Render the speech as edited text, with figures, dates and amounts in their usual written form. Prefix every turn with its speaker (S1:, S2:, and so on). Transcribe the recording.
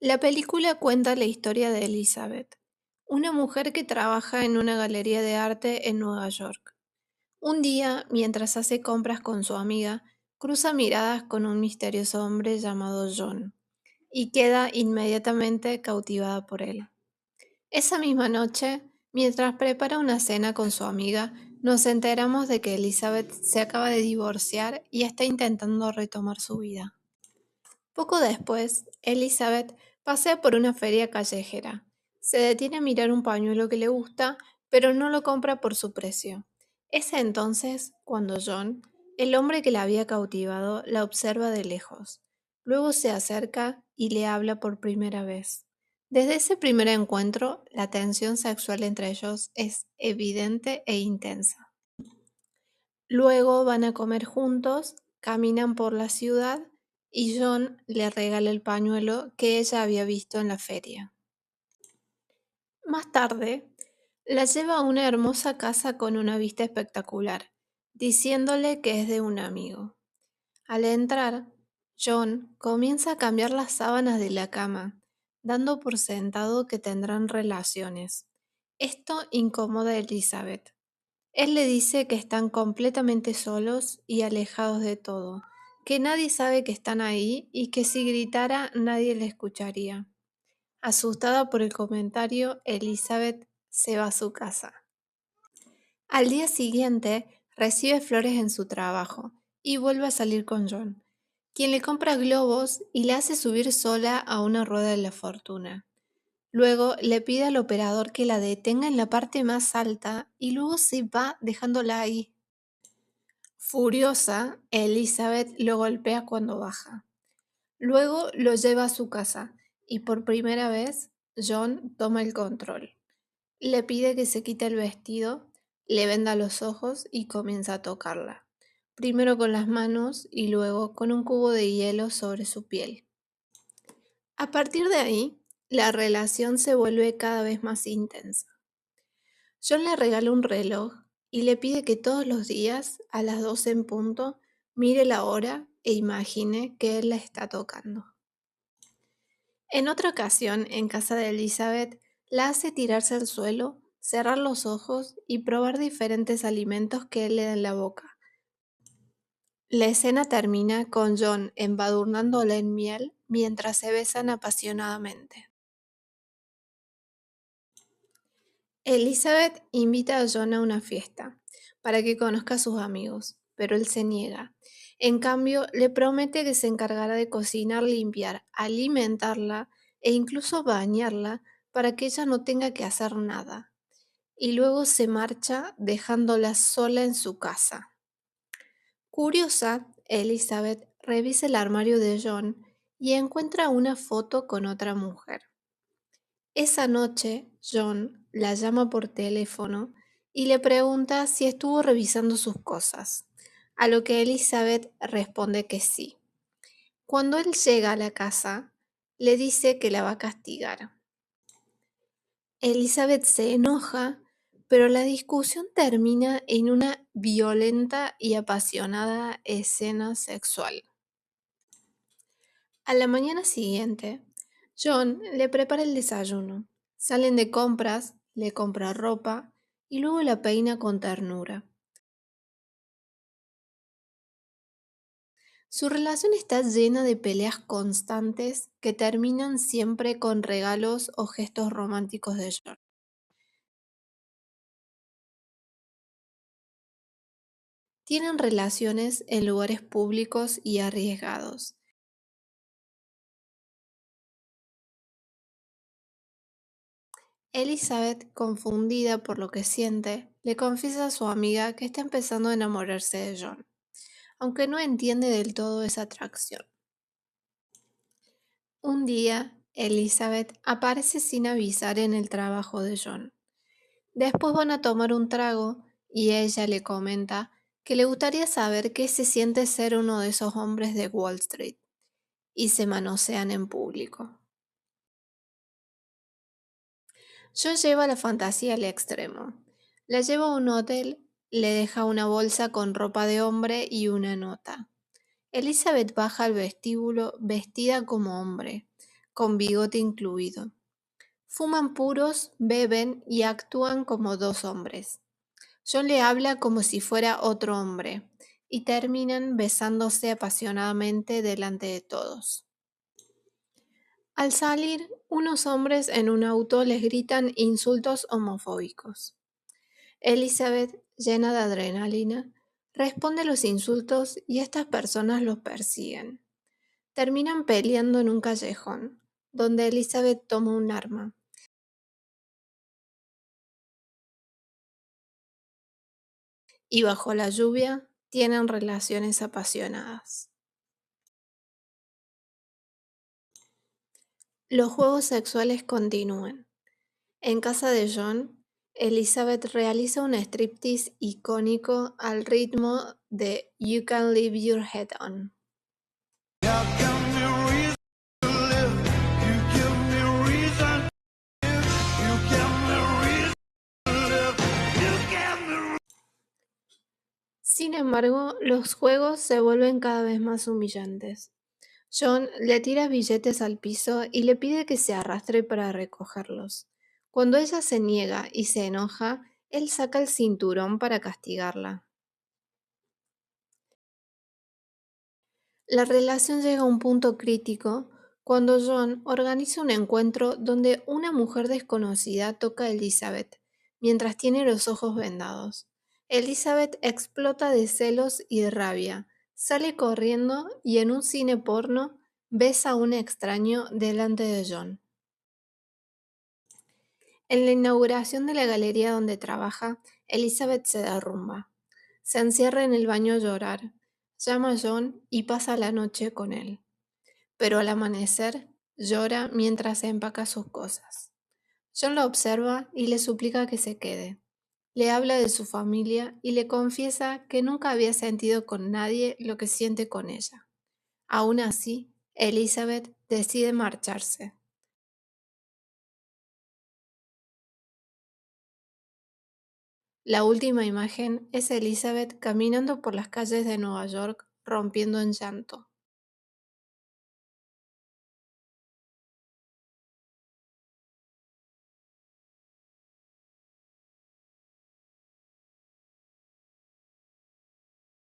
S1: La película cuenta la historia de Elizabeth, una mujer que trabaja en una galería de arte en Nueva York. Un día, mientras hace compras con su amiga, cruza miradas con un misterioso hombre llamado John y queda inmediatamente cautivada por él. Esa misma noche, mientras prepara una cena con su amiga, nos enteramos de que Elizabeth se acaba de divorciar y está intentando retomar su vida. Poco después, Elizabeth pasea por una feria callejera. Se detiene a mirar un pañuelo que le gusta, pero no lo compra por su precio. Es entonces cuando John, el hombre que la había cautivado, la observa de lejos. Luego se acerca y le habla por primera vez. Desde ese primer encuentro, la tensión sexual entre ellos es evidente e intensa. Luego van a comer juntos, caminan por la ciudad y John le regala el pañuelo que ella había visto en la feria. Más tarde, la lleva a una hermosa casa con una vista espectacular, diciéndole que es de un amigo. Al entrar, John comienza a cambiar las sábanas de la cama, dando por sentado que tendrán relaciones. Esto incomoda a Elizabeth. Él le dice que están completamente solos y alejados de todo, que nadie sabe que están ahí y que si gritara nadie le escucharía. Asustada por el comentario, Elizabeth se va a su casa. Al día siguiente, recibe flores en su trabajo y vuelve a salir con John, quien le compra globos y la hace subir sola a una rueda de la fortuna. Luego le pide al operador que la detenga en la parte más alta y luego se va dejándola ahí. Furiosa, Elizabeth lo golpea cuando baja. Luego lo lleva a su casa y por primera vez John toma el control. Le pide que se quite el vestido, le venda los ojos y comienza a tocarla. Primero con las manos y luego con un cubo de hielo sobre su piel. A partir de ahí, la relación se vuelve cada vez más intensa. John le regala un reloj y le pide que todos los días, a las 12 en punto, mire la hora e imagine que él la está tocando. En otra ocasión, en casa de Elizabeth, la hace tirarse al suelo, cerrar los ojos y probar diferentes alimentos que él le da en la boca. La escena termina con John embadurnándola en miel mientras se besan apasionadamente. Elizabeth invita a John a una fiesta para que conozca a sus amigos, pero él se niega. En cambio, le promete que se encargará de cocinar, limpiar, alimentarla e incluso bañarla para que ella no tenga que hacer nada. Y luego se marcha dejándola sola en su casa. Curiosa, Elizabeth revisa el armario de John y encuentra una foto con otra mujer. Esa noche, John la llama por teléfono y le pregunta si estuvo revisando sus cosas, a lo que Elizabeth responde que sí. Cuando él llega a la casa, le dice que la va a castigar. Elizabeth se enoja, pero la discusión termina en una violenta y apasionada escena sexual. A la mañana siguiente, John le prepara el desayuno. Salen de compras, le compra ropa y luego la peina con ternura. Su relación está llena de peleas constantes que terminan siempre con regalos o gestos románticos de John. Tienen relaciones en lugares públicos y arriesgados. Elizabeth, confundida por lo que siente, le confiesa a su amiga que está empezando a enamorarse de John, aunque no entiende del todo esa atracción. Un día, Elizabeth aparece sin avisar en el trabajo de John. Después van a tomar un trago y ella le comenta que le gustaría saber qué se siente ser uno de esos hombres de Wall Street, y se manosean en público. John lleva la fantasía al extremo. La lleva a un hotel, le deja una bolsa con ropa de hombre y una nota. Elizabeth baja al vestíbulo vestida como hombre, con bigote incluido. Fuman puros, beben y actúan como dos hombres. John le habla como si fuera otro hombre y terminan besándose apasionadamente delante de todos. Al salir, unos hombres en un auto les gritan insultos homofóbicos. Elizabeth, llena de adrenalina, responde los insultos y estas personas los persiguen. Terminan peleando en un callejón, donde Elizabeth toma un arma. Y bajo la lluvia tienen relaciones apasionadas. Los juegos sexuales continúan. En casa de John, Elizabeth realiza un striptease icónico al ritmo de You Can Leave Your Head On. Sin embargo, los juegos se vuelven cada vez más humillantes. John le tira billetes al piso y le pide que se arrastre para recogerlos. Cuando ella se niega y se enoja, él saca el cinturón para castigarla. La relación llega a un punto crítico cuando John organiza un encuentro donde una mujer desconocida toca a Elizabeth mientras tiene los ojos vendados. Elizabeth explota de celos y rabia, sale corriendo y en un cine porno besa a un extraño delante de John. En la inauguración de la galería donde trabaja, Elizabeth se derrumba. Se encierra en el baño a llorar, llama a John y pasa la noche con él. Pero al amanecer llora mientras empaca sus cosas. John la observa y le suplica que se quede. Le habla de su familia y le confiesa que nunca había sentido con nadie lo que siente con ella. Aún así, Elizabeth decide marcharse. La última imagen es Elizabeth caminando por las calles de Nueva York rompiendo en llanto.